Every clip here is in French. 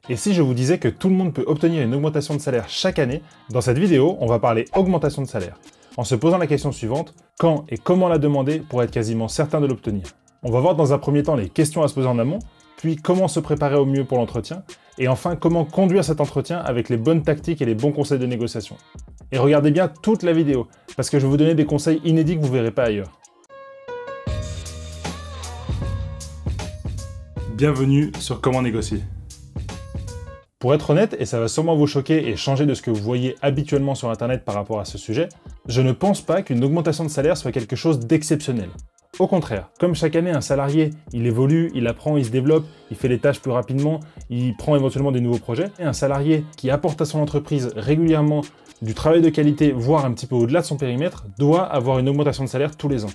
Et si je vous disais que tout le monde peut obtenir une augmentation de salaire chaque année, dans cette vidéo, on va parler augmentation de salaire, en se posant la question suivante, quand et comment la demander pour être quasiment certain de l'obtenir. On va voir dans un premier temps les questions à se poser en amont, puis comment se préparer au mieux pour l'entretien, et enfin comment conduire cet entretien avec les bonnes tactiques et les bons conseils de négociation. Et regardez bien toute la vidéo, parce que je vais vous donner des conseils inédits que vous ne verrez pas ailleurs. Bienvenue sur Comment négocier. Pour être honnête, et ça va sûrement vous choquer et changer de ce que vous voyez habituellement sur internet par rapport à ce sujet, je ne pense pas qu'une augmentation de salaire soit quelque chose d'exceptionnel. Au contraire, comme chaque année un salarié, il évolue, il apprend, il se développe, il fait les tâches plus rapidement, il prend éventuellement des nouveaux projets, et un salarié qui apporte à son entreprise régulièrement du travail de qualité, voire un petit peu au-delà de son périmètre, doit avoir une augmentation de salaire tous les ans.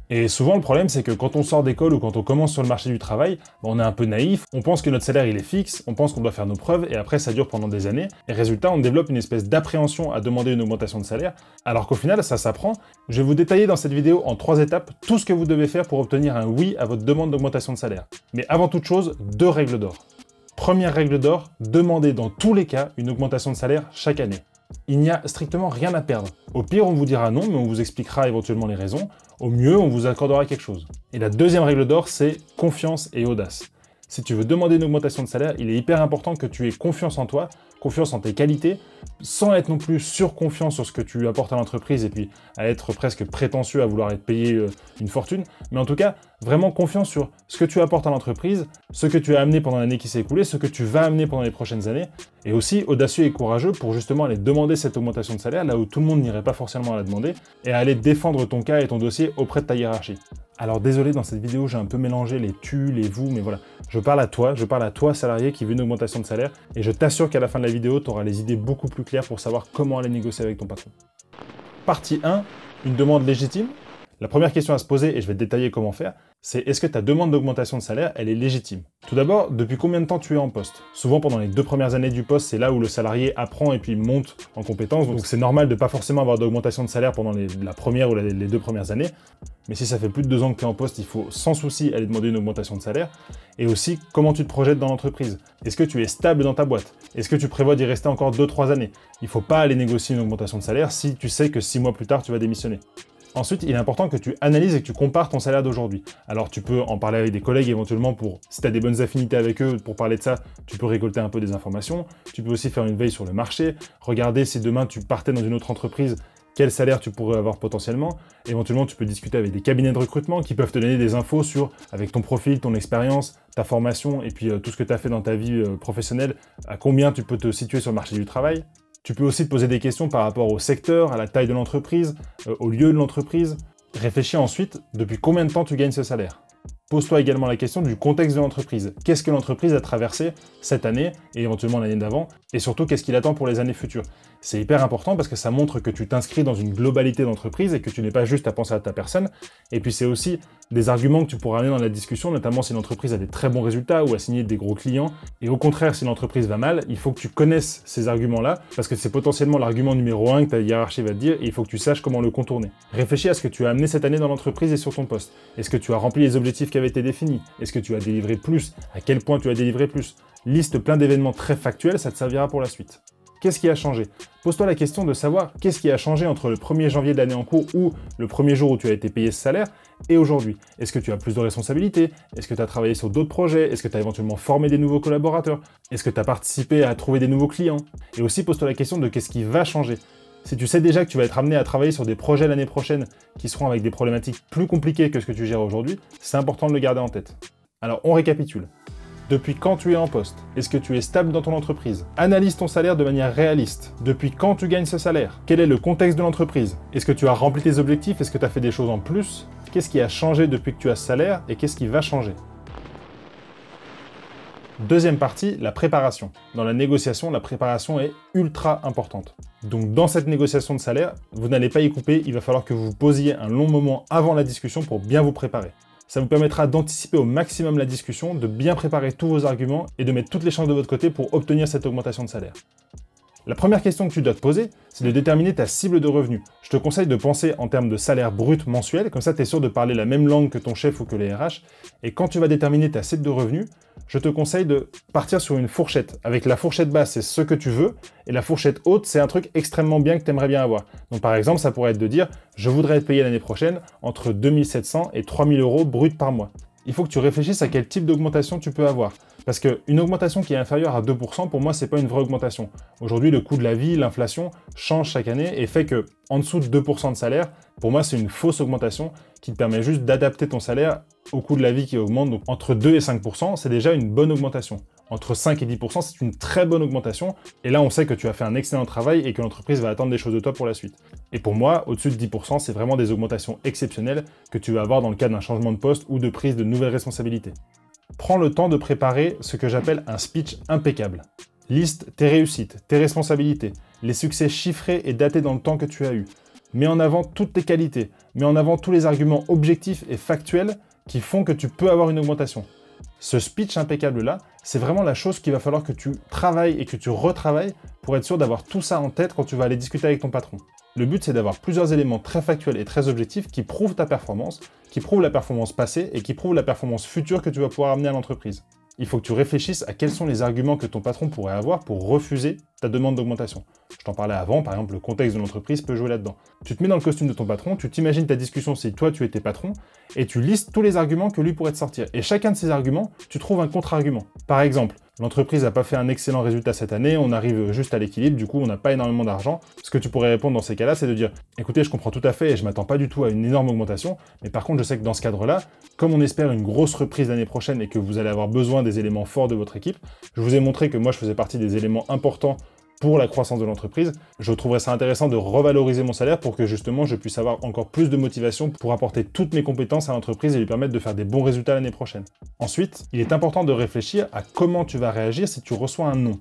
Et souvent le problème c'est que quand on sort d'école ou quand on commence sur le marché du travail, on est un peu naïf, on pense que notre salaire il est fixe, on pense qu'on doit faire nos preuves et après ça dure pendant des années, et résultat on développe une espèce d'appréhension à demander une augmentation de salaire, alors qu'au final ça s'apprend. Je vais vous détailler dans cette vidéo en 3 étapes tout ce que vous devez faire pour obtenir un oui à votre demande d'augmentation de salaire. Mais avant toute chose, 2 règles d'or. Première règle d'or, demandez dans tous les cas une augmentation de salaire chaque année. Il n'y a strictement rien à perdre. Au pire, on vous dira non, mais on vous expliquera éventuellement les raisons. Au mieux, on vous accordera quelque chose. Et la deuxième règle d'or, c'est confiance et audace. Si tu veux demander une augmentation de salaire, il est hyper important que tu aies confiance en toi, confiance en tes qualités, sans être non plus surconfiant sur ce que tu apportes à l'entreprise et puis à être presque prétentieux à vouloir être payé une fortune, mais en tout cas, vraiment confiance sur ce que tu apportes à l'entreprise, ce que tu as amené pendant l'année qui s'est écoulée, ce que tu vas amener pendant les prochaines années, et aussi audacieux et courageux pour justement aller demander cette augmentation de salaire là où tout le monde n'irait pas forcément à la demander, et à aller défendre ton cas et ton dossier auprès de ta hiérarchie. Alors désolé, dans cette vidéo, j'ai un peu mélangé les tu, les vous, mais voilà, je parle à toi salarié qui veut une augmentation de salaire, et je t'assure qu'à la fin de la vidéo, tu auras les idées beaucoup plus claires pour savoir comment aller négocier avec ton patron. Partie 1, une demande légitime. La première question à se poser, et je vais te détailler comment faire, c'est est-ce que ta demande d'augmentation de salaire, elle est légitime? Tout d'abord, depuis combien de temps tu es en poste? Souvent, pendant les 2 premières années du poste, c'est là où le salarié apprend et puis monte en compétences, donc c'est normal de pas forcément avoir d'augmentation de salaire pendant la première ou les 2 premières années. Mais si ça fait plus de 2 ans que tu es en poste, il faut sans souci aller demander une augmentation de salaire. Et aussi, comment tu te projettes dans l'entreprise? Est-ce que tu es stable dans ta boîte? Est-ce que tu prévois d'y rester encore 2-3 années? Il ne faut pas aller négocier une augmentation de salaire si tu sais que 6 mois plus tard, tu vas démissionner. Ensuite, il est important que tu analyses et que tu compares ton salaire d'aujourd'hui. Alors tu peux en parler avec des collègues éventuellement si tu as des bonnes affinités avec eux pour parler de ça, tu peux récolter un peu des informations. Tu peux aussi faire une veille sur le marché, regarder si demain tu partais dans une autre entreprise, quel salaire tu pourrais avoir potentiellement. Éventuellement, tu peux discuter avec des cabinets de recrutement qui peuvent te donner des infos avec ton profil, ton expérience, ta formation et puis tout ce que tu as fait dans ta vie professionnelle, à combien tu peux te situer sur le marché du travail. Tu peux aussi te poser des questions par rapport au secteur, à la taille de l'entreprise, au lieu de l'entreprise. Réfléchis ensuite, depuis combien de temps tu gagnes ce salaire? Pose-toi également la question du contexte de l'entreprise. Qu'est-ce que l'entreprise a traversé cette année et éventuellement l'année d'avant? Et surtout, qu'est-ce qu'il attend pour les années futures? C'est hyper important parce que ça montre que tu t'inscris dans une globalité d'entreprise et que tu n'es pas juste à penser à ta personne. Et puis c'est aussi des arguments que tu pourras amener dans la discussion, notamment si l'entreprise a des très bons résultats ou a signé des gros clients. Et au contraire, si l'entreprise va mal, il faut que tu connaisses ces arguments-là parce que c'est potentiellement l'argument numéro 1 que ta hiérarchie va te dire et il faut que tu saches comment le contourner. Réfléchis à ce que tu as amené cette année dans l'entreprise et sur ton poste. Est-ce que tu as rempli les objectifs qui avaient été définis? Est-ce que tu as délivré plus? À quel point tu as délivré plus? Liste plein d'événements très factuels, ça te servira pour la suite. Qu'est-ce qui a changé? Pose-toi la question de savoir qu'est-ce qui a changé entre le 1er janvier de l'année en cours ou le premier jour où tu as été payé ce salaire et aujourd'hui. Est-ce que tu as plus de responsabilités? Est-ce que tu as travaillé sur d'autres projets? Est-ce que tu as éventuellement formé des nouveaux collaborateurs? Est-ce que tu as participé à trouver des nouveaux clients? Et aussi pose-toi la question de qu'est-ce qui va changer? Si tu sais déjà que tu vas être amené à travailler sur des projets l'année prochaine qui seront avec des problématiques plus compliquées que ce que tu gères aujourd'hui, c'est important de le garder en tête. Alors on récapitule. Depuis quand tu es en poste? Est-ce que tu es stable dans ton entreprise? Analyse ton salaire de manière réaliste. Depuis quand tu gagnes ce salaire? Quel est le contexte de l'entreprise? Est-ce que tu as rempli tes objectifs? Est-ce que tu as fait des choses en plus? Qu'est-ce qui a changé depuis que tu as ce salaire et qu'est-ce qui va changer? Deuxième partie, la préparation. Dans la négociation, la préparation est ultra importante. Donc dans cette négociation de salaire, vous n'allez pas y couper, il va falloir que vous vous posiez un long moment avant la discussion pour bien vous préparer. Ça vous permettra d'anticiper au maximum la discussion, de bien préparer tous vos arguments et de mettre toutes les chances de votre côté pour obtenir cette augmentation de salaire. La première question que tu dois te poser, c'est de déterminer ta cible de revenus. Je te conseille de penser en termes de salaire brut mensuel, comme ça tu es sûr de parler la même langue que ton chef ou que les RH. Et quand tu vas déterminer ta cible de revenus, je te conseille de partir sur une fourchette. Avec la fourchette basse, c'est ce que tu veux, et la fourchette haute, c'est un truc extrêmement bien que tu aimerais bien avoir. Donc par exemple, ça pourrait être de dire, je voudrais être payé l'année prochaine entre 2 700 et 3 000 euros bruts par mois. Il faut que tu réfléchisses à quel type d'augmentation tu peux avoir. Parce qu'une augmentation qui est inférieure à 2%, pour moi, c'est pas une vraie augmentation. Aujourd'hui, le coût de la vie, l'inflation, change chaque année et fait que en dessous de 2% de salaire, pour moi, c'est une fausse augmentation qui te permet juste d'adapter ton salaire au coût de la vie qui augmente. Donc entre 2 et 5%, c'est déjà une bonne augmentation. Entre 5 et 10%, c'est une très bonne augmentation. Et là, on sait que tu as fait un excellent travail et que l'entreprise va attendre des choses de toi pour la suite. Et pour moi, au-dessus de 10%, c'est vraiment des augmentations exceptionnelles que tu vas avoir dans le cadre d'un changement de poste ou de prise de nouvelles responsabilités. Prends le temps de préparer ce que j'appelle un speech impeccable. Liste tes réussites, tes responsabilités, les succès chiffrés et datés dans le temps que tu as eu. Mets en avant toutes tes qualités, mets en avant tous les arguments objectifs et factuels qui font que tu peux avoir une augmentation. Ce speech impeccable-là, c'est vraiment la chose qu'il va falloir que tu travailles et que tu retravailles pour être sûr d'avoir tout ça en tête quand tu vas aller discuter avec ton patron. Le but, c'est d'avoir plusieurs éléments très factuels et très objectifs qui prouvent ta performance, qui prouvent la performance passée et qui prouvent la performance future que tu vas pouvoir amener à l'entreprise. Il faut que tu réfléchisses à quels sont les arguments que ton patron pourrait avoir pour refuser ta demande d'augmentation. Je t'en parlais avant, par exemple, le contexte de l'entreprise peut jouer là-dedans. Tu te mets dans le costume de ton patron, tu t'imagines ta discussion si toi tu étais patron, et tu listes tous les arguments que lui pourrait te sortir. Et chacun de ces arguments, tu trouves un contre-argument. Par exemple, l'entreprise n'a pas fait un excellent résultat cette année, on arrive juste à l'équilibre, du coup on n'a pas énormément d'argent. Ce que tu pourrais répondre dans ces cas-là, c'est de dire « Écoutez, je comprends tout à fait et je m'attends pas du tout à une énorme augmentation, mais par contre je sais que dans ce cadre-là, comme on espère une grosse reprise l'année prochaine et que vous allez avoir besoin des éléments forts de votre équipe, je vous ai montré que moi je faisais partie des éléments importants pour la croissance de l'entreprise. Je trouverais ça intéressant de revaloriser mon salaire pour que justement je puisse avoir encore plus de motivation pour apporter toutes mes compétences à l'entreprise et lui permettre de faire des bons résultats l'année prochaine. » Ensuite, il est important de réfléchir à comment tu vas réagir si tu reçois un non.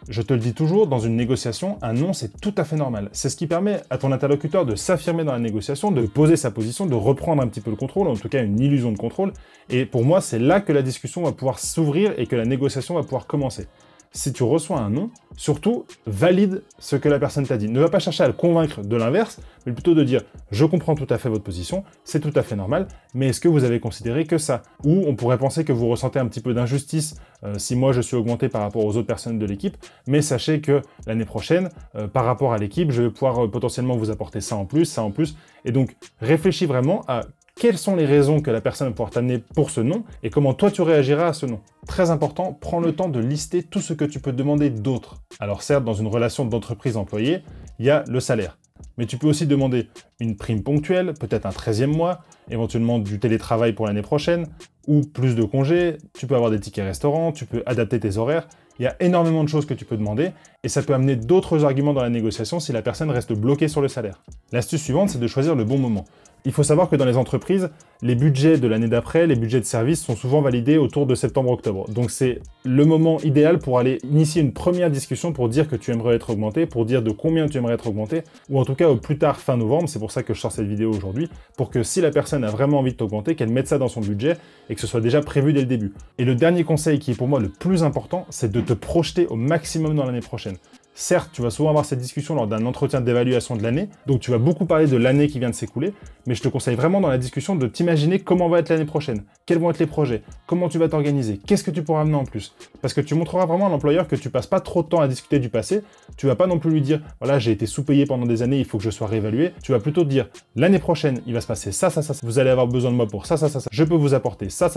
Je te le dis toujours, dans une négociation, un non, c'est tout à fait normal. C'est ce qui permet à ton interlocuteur de s'affirmer dans la négociation, de poser sa position, de reprendre un petit peu le contrôle, en tout cas une illusion de contrôle. Et pour moi, c'est là que la discussion va pouvoir s'ouvrir et que la négociation va pouvoir commencer. Si tu reçois un non, surtout, valide ce que la personne t'a dit. Ne va pas chercher à le convaincre de l'inverse, mais plutôt de dire « Je comprends tout à fait votre position, c'est tout à fait normal, mais est-ce que vous avez considéré que ça ?» Ou on pourrait penser que vous ressentez un petit peu d'injustice si moi je suis augmenté par rapport aux autres personnes de l'équipe, mais sachez que l'année prochaine, par rapport à l'équipe, je vais pouvoir potentiellement vous apporter ça en plus, et donc réfléchis vraiment à quelles sont les raisons que la personne va pouvoir t'amener pour ce non et comment toi tu réagiras à ce non. Très important, prends le temps de lister tout ce que tu peux demander d'autre. Alors certes, dans une relation d'entreprise-employé, il y a le salaire. Mais tu peux aussi demander une prime ponctuelle, peut-être un 13e mois, éventuellement du télétravail pour l'année prochaine, ou plus de congés, tu peux avoir des tickets restaurants, tu peux adapter tes horaires. Il y a énormément de choses que tu peux demander, et ça peut amener d'autres arguments dans la négociation si la personne reste bloquée sur le salaire. L'astuce suivante, c'est de choisir le bon moment. Il faut savoir que dans les entreprises, les budgets de l'année d'après, les budgets de service sont souvent validés autour de septembre-octobre. Donc c'est le moment idéal pour aller initier une première discussion pour dire que tu aimerais être augmenté, pour dire de combien tu aimerais être augmenté, ou en tout cas au plus tard fin novembre, c'est pour ça que je sors cette vidéo aujourd'hui, pour que si la personne a vraiment envie de t'augmenter, qu'elle mette ça dans son budget et que ce soit déjà prévu dès le début. Et le dernier conseil qui est pour moi le plus important, c'est de te projeter au maximum dans l'année prochaine. Certes, tu vas souvent avoir cette discussion lors d'un entretien d'évaluation de l'année, donc tu vas beaucoup parler de l'année qui vient de s'écouler, mais je te conseille vraiment dans la discussion de t'imaginer comment va être l'année prochaine, quels vont être les projets, comment tu vas t'organiser, qu'est-ce que tu pourras amener en plus. Parce que tu montreras vraiment à l'employeur que tu passes pas trop de temps à discuter du passé, tu vas pas non plus lui dire « voilà, j'ai été sous-payé pendant des années, il faut que je sois réévalué », tu vas plutôt te dire « l'année prochaine, il va se passer ça, vous allez avoir besoin de moi pour ça, je peux vous apporter ça,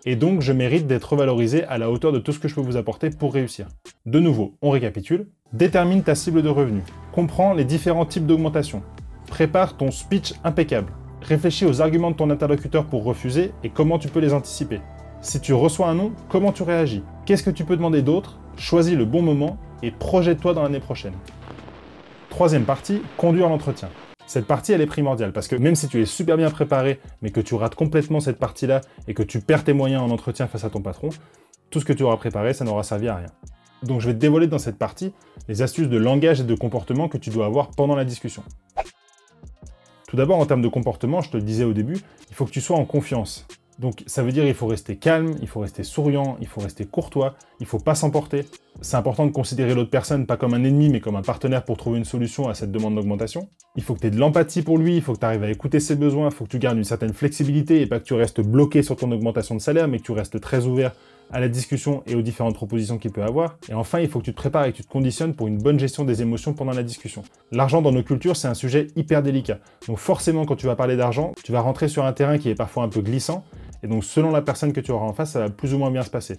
et donc je mérite d'être valorisé à la hauteur de tout ce que je peux vous apporter pour réussir. » De nouveau, on récapitule. Détermine ta cible de revenus. Comprends les différents types d'augmentation. Prépare ton speech impeccable. Réfléchis aux arguments de ton interlocuteur pour refuser et comment tu peux les anticiper. Si tu reçois un non, comment tu réagis? Qu'est-ce que tu peux demander d'autre? Choisis le bon moment et projette-toi dans l'année prochaine. Troisième partie, conduire l'entretien. Cette partie, elle est primordiale parce que même si tu es super bien préparé, mais que tu rates complètement cette partie-là et que tu perds tes moyens en entretien face à ton patron, tout ce que tu auras préparé, ça n'aura servi à rien. Donc je vais te dévoiler dans cette partie les astuces de langage et de comportement que tu dois avoir pendant la discussion. Tout d'abord, en termes de comportement, je te le disais au début, il faut que tu sois en confiance. Donc ça veut dire qu'il faut rester calme, il faut rester souriant, il faut rester courtois, il ne faut pas s'emporter. C'est important de considérer l'autre personne pas comme un ennemi, mais comme un partenaire pour trouver une solution à cette demande d'augmentation. Il faut que tu aies de l'empathie pour lui, il faut que tu arrives à écouter ses besoins, il faut que tu gardes une certaine flexibilité et pas que tu restes bloqué sur ton augmentation de salaire, mais que tu restes très ouvert à la discussion et aux différentes propositions qu'il peut avoir. Et enfin, il faut que tu te prépares et que tu te conditionnes pour une bonne gestion des émotions pendant la discussion. L'argent dans nos cultures, c'est un sujet hyper délicat. Donc forcément, quand tu vas parler d'argent, tu vas rentrer sur un terrain qui est parfois un peu glissant. Et donc selon la personne que tu auras en face, ça va plus ou moins bien se passer.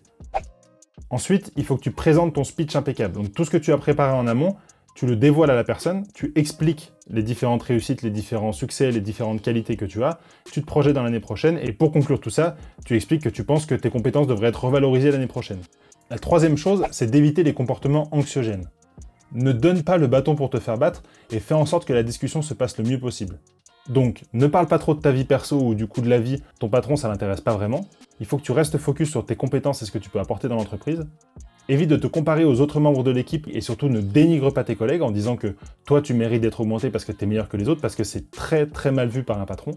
Ensuite, il faut que tu présentes ton speech impeccable. Donc tout ce que tu as préparé en amont, tu le dévoiles à la personne, tu expliques les différentes réussites, les différents succès, les différentes qualités que tu as, tu te projettes dans l'année prochaine, et pour conclure tout ça, tu expliques que tu penses que tes compétences devraient être revalorisées l'année prochaine. La troisième chose, c'est d'éviter les comportements anxiogènes. Ne donne pas le bâton pour te faire battre, et fais en sorte que la discussion se passe le mieux possible. Donc, ne parle pas trop de ta vie perso ou du coup de la vie, ton patron ça l'intéresse pas vraiment. Il faut que tu restes focus sur tes compétences et ce que tu peux apporter dans l'entreprise. Évite de te comparer aux autres membres de l'équipe et surtout ne dénigre pas tes collègues en disant que toi tu mérites d'être augmenté parce que tu es meilleur que les autres, parce que c'est très très mal vu par un patron.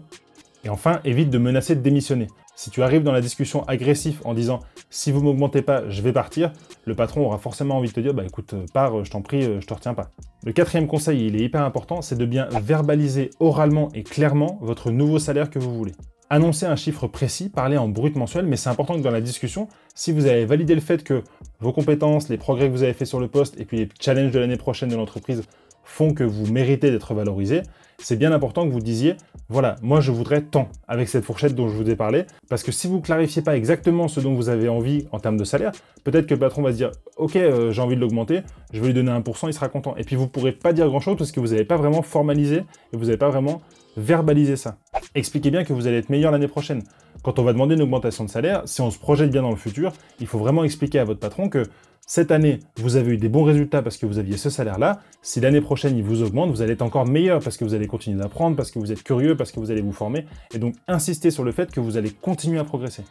Et enfin, évite de menacer de démissionner. Si tu arrives dans la discussion agressif en disant « si vous m'augmentez pas, je vais partir », le patron aura forcément envie de te dire « bah écoute, pars, je t'en prie, je te retiens pas ». Le quatrième conseil, et il est hyper important, c'est de bien verbaliser oralement et clairement votre nouveau salaire que vous voulez. Annoncez un chiffre précis, parlez en brut mensuel, mais c'est important que dans la discussion, si vous avez validé le fait que vos compétences, les progrès que vous avez faits sur le poste et puis les challenges de l'année prochaine de l'entreprise font que vous méritez d'être valorisé, c'est bien important que vous disiez « voilà, moi je voudrais tant » avec cette fourchette dont je vous ai parlé, parce que si vous ne clarifiez pas exactement ce dont vous avez envie en termes de salaire, peut-être que le patron va se dire « ok, j'ai envie de l'augmenter, je vais lui donner 1%, il sera content ». Et puis vous ne pourrez pas dire grand-chose parce que vous n'avez pas vraiment formalisé et vous n'avez pas vraiment verbalisé ça. Expliquez bien que vous allez être meilleur l'année prochaine. Quand on va demander une augmentation de salaire, si on se projette bien dans le futur, il faut vraiment expliquer à votre patron que cette année, vous avez eu des bons résultats parce que vous aviez ce salaire-là. Si l'année prochaine, il vous augmente, vous allez être encore meilleur parce que vous allez continuer d'apprendre, parce que vous êtes curieux, parce que vous allez vous former. Et donc, insistez sur le fait que vous allez continuer à progresser.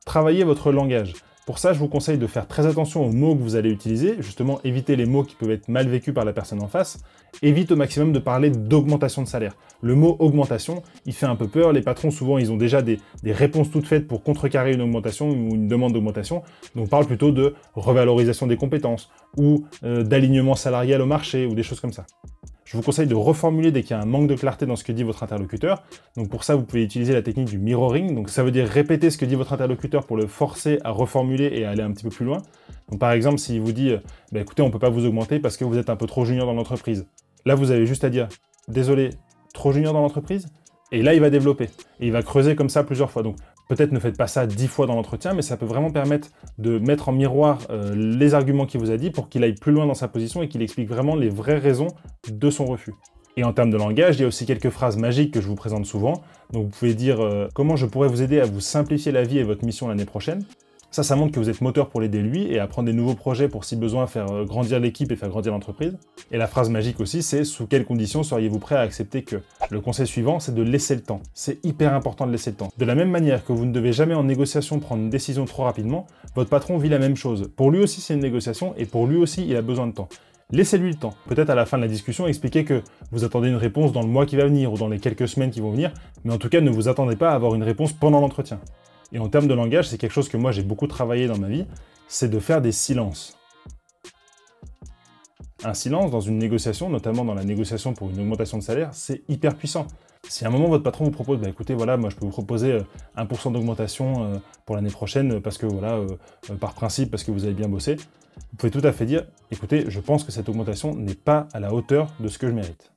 Travaillez votre langage. Pour ça, je vous conseille de faire très attention aux mots que vous allez utiliser, justement éviter les mots qui peuvent être mal vécus par la personne en face. Évite au maximum de parler d'augmentation de salaire. Le mot augmentation, il fait un peu peur. Les patrons, souvent, ils ont déjà des réponses toutes faites pour contrecarrer une augmentation ou une demande d'augmentation. Donc, on parle plutôt de revalorisation des compétences ou d'alignement salarial au marché ou des choses comme ça. Je vous conseille de reformuler dès qu'il y a un manque de clarté dans ce que dit votre interlocuteur. Donc pour ça, vous pouvez utiliser la technique du mirroring. Donc ça veut dire répéter ce que dit votre interlocuteur pour le forcer à reformuler et à aller un petit peu plus loin. Donc par exemple, s'il vous dit bah, « écoutez, on ne peut pas vous augmenter parce que vous êtes un peu trop junior dans l'entreprise ». Là, vous avez juste à dire « désolé, trop junior dans l'entreprise ?» Et là, il va développer. Et il va creuser comme ça plusieurs fois. Donc peut-être ne faites pas ça 10 fois dans l'entretien, mais ça peut vraiment permettre de mettre en miroir les arguments qu'il vous a dit pour qu'il aille plus loin dans sa position et qu'il explique vraiment les vraies raisons de son refus. Et en termes de langage, il y a aussi quelques phrases magiques que je vous présente souvent. Donc vous pouvez dire comment je pourrais vous aider à vous simplifier la vie et votre mission l'année prochaine. Ça montre que vous êtes moteur pour l'aider lui et à prendre des nouveaux projets pour, si besoin, faire grandir l'équipe et faire grandir l'entreprise. Et la phrase magique aussi, c'est « sous quelles conditions seriez-vous prêt à accepter que ?» Le conseil suivant, c'est de laisser le temps. C'est hyper important de laisser le temps. De la même manière que vous ne devez jamais en négociation prendre une décision trop rapidement, votre patron vit la même chose. Pour lui aussi, c'est une négociation et pour lui aussi, il a besoin de temps. Laissez-lui le temps. Peut-être à la fin de la discussion, expliquez que vous attendez une réponse dans le mois qui va venir ou dans les quelques semaines qui vont venir, mais en tout cas, ne vous attendez pas à avoir une réponse pendant l'entretien. Et en termes de langage, c'est quelque chose que moi j'ai beaucoup travaillé dans ma vie, c'est de faire des silences. Un silence dans une négociation, notamment dans la négociation pour une augmentation de salaire, c'est hyper puissant. Si à un moment votre patron vous propose, bah écoutez, voilà, moi je peux vous proposer 1% d'augmentation pour l'année prochaine parce que voilà, par principe, parce que vous avez bien bossé, vous pouvez tout à fait dire, écoutez, je pense que cette augmentation n'est pas à la hauteur de ce que je mérite.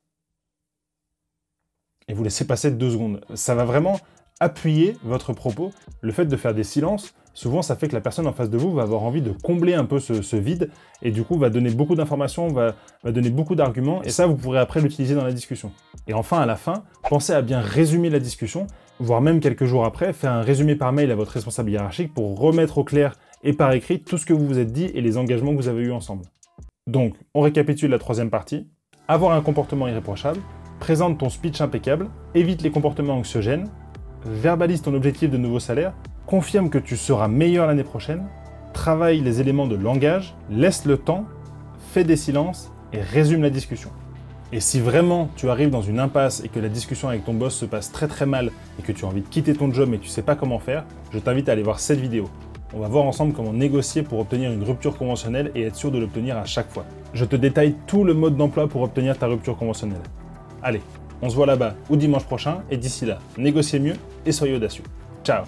Et vous laissez passer 2 secondes. Ça va vraiment appuyer votre propos. Le fait de faire des silences, souvent ça fait que la personne en face de vous va avoir envie de combler un peu ce vide et du coup va donner beaucoup d'informations, va donner beaucoup d'arguments et ça vous pourrez après l'utiliser dans la discussion. Et enfin à la fin, pensez à bien résumer la discussion, voire même quelques jours après, faire un résumé par mail à votre responsable hiérarchique pour remettre au clair et par écrit tout ce que vous vous êtes dit et les engagements que vous avez eus ensemble. Donc, on récapitule la 3e partie. Avoir un comportement irréprochable, présente ton speech impeccable, évite les comportements anxiogènes, verbalise ton objectif de nouveau salaire, confirme que tu seras meilleur l'année prochaine, travaille les éléments de langage, laisse le temps, fais des silences et résume la discussion. Et si vraiment tu arrives dans une impasse et que la discussion avec ton boss se passe très très mal et que tu as envie de quitter ton job mais tu sais pas comment faire, je t'invite à aller voir cette vidéo. On va voir ensemble comment négocier pour obtenir une rupture conventionnelle et être sûr de l'obtenir à chaque fois. Je te détaille tout le mode d'emploi pour obtenir ta rupture conventionnelle. Allez, on se voit là-bas ou dimanche prochain et d'ici là, négociez mieux et soyez audacieux. Ciao!